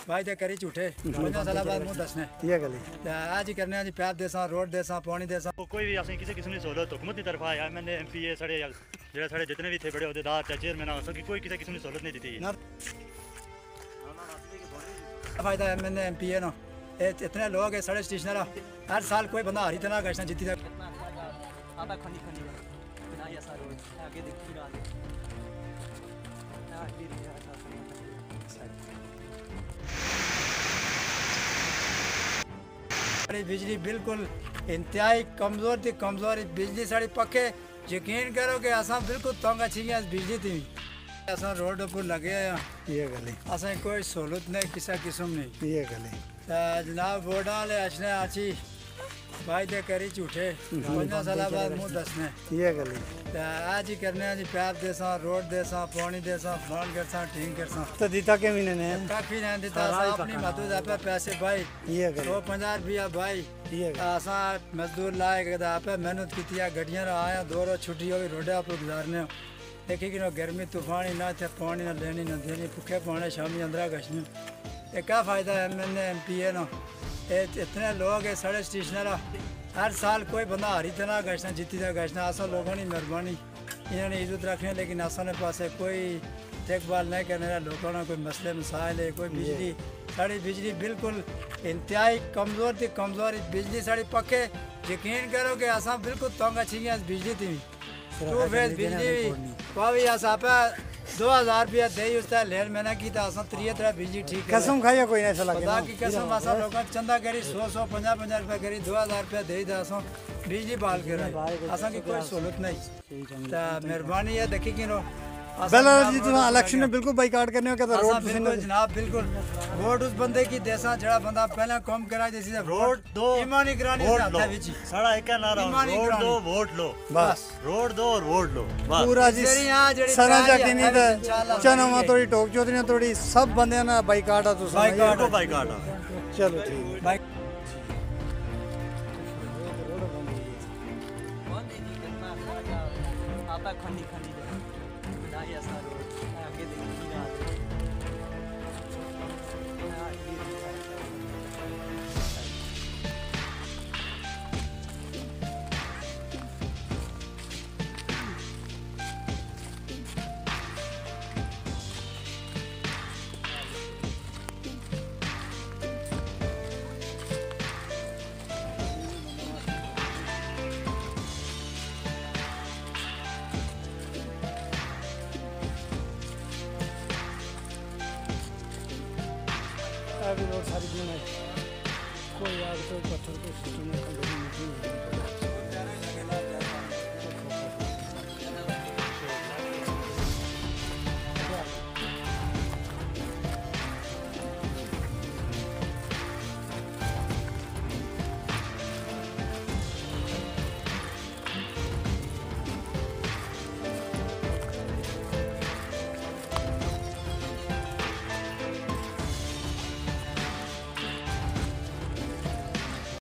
भाई ते करी झूठे 5 साल बाद मुंह दसने ये गल आज ही करने आज पैप देसा रोड देसा पानी देसा कोई भी असें किसी किस्म की सहूलत हुकूमत की तरफ आया मैंने एमपीए साढ़े जेड़ा साढ़े जितने भी थे बड़े अहदेदार चाहे चेयरमैन हो सके कोई किसी किस्म की सहूलत नहीं दी थी फायदा एमएनए एमपीए नो इतने लोग है साढ़े स्टेशन हर साल कोई बंदा हारी तना गश्त जीती तक आता खनी खनी बिना ऐसा रोड आगे देखी रहा बिजली बिल्कुल इंतहाई कमजोर थी कमजोर बिजली साड़ी पक्के यकीन करो कि असा बिल्कुल तंग अच्छी बिजली थी असा रोड पर लगे ये गल असा कोई सहूलत नहीं किसी किस्म नहीं ये गल जनाब वोट वाले अच्छे अच्छी भाई दे करी झूठे 5 साल बाद मुंह दसने ये गल आज ही करने आज पैप देसा रोड देसा पानी देसा फोन करसा ठीक करसा तो दीता के महीने ने काफी नहीं देता अपनी मदद आप पैसे भाई ये गल 150 रुपया भाई ये असा मजदूर लाए आप मेहनत की गड्डियां आया दो रोज छुट्टी हो रोडा पर गुजारने देखी कि गर्मी तूफानी ना थे पानी ना लेनी ना देनी भुखे पाने शामी अंदर गशने ये क्या फायदा है एमएनए एमपीए ना इतने लोग है साढ़े स्टेशन हर साल कोई बंदा हारी तना गशना जीती था गशना असा लोगों की मेहरबानी इन्होंने इज्जत रखने लेकिन असा ने पास कोई देखभाल नहीं करने लोगों ने कोई मसले मसाइल है कोई बिजली साड़ी बिजली बिल्कुल इंतहाई कमजोर थी कमजोर बिजली साड़ी पक्के यकीन करो कि असा बिल्कुल तंग अच्छी बिजली थी टू फेज बिजली भी अस आप 2000 रुपया दे उसका लेन मैंने की था असा 3 बिजली ठीक कसम खाइए कोई ऐसा लगे खुदा की कसम असा लोग चंदा करी 100 50 रुपया करी 2000 रुपया दे असा बिजली बहाल कर असा की कोई सहूलत नहीं मेहरबानी है देखी कि बिल्कुल जी तुम इलेक्शन में बिल्कुल बाइकाट करने हो कहता रोड बिल्कुल जनाब बिल्कुल वोट उस बंदे की देसा जड़ा बंदा पहले कम करा जैसे रोड दो ईमानी करानी सारा एक नारा रोड दो वोट लो बस रोड दो और वोट लो बस पूरा जी सरा जाके नहीं था चनमा थोड़ी टोक चौधरी थोड़ी सब बंदे ना बाइकाट आ तो बाइकाट चलो ठीक है आता खनी खनी बिना ऐसा रोड आगे देखी रहा अभी रोड सारी कोई यार कोई पत्थर को सिस्टम में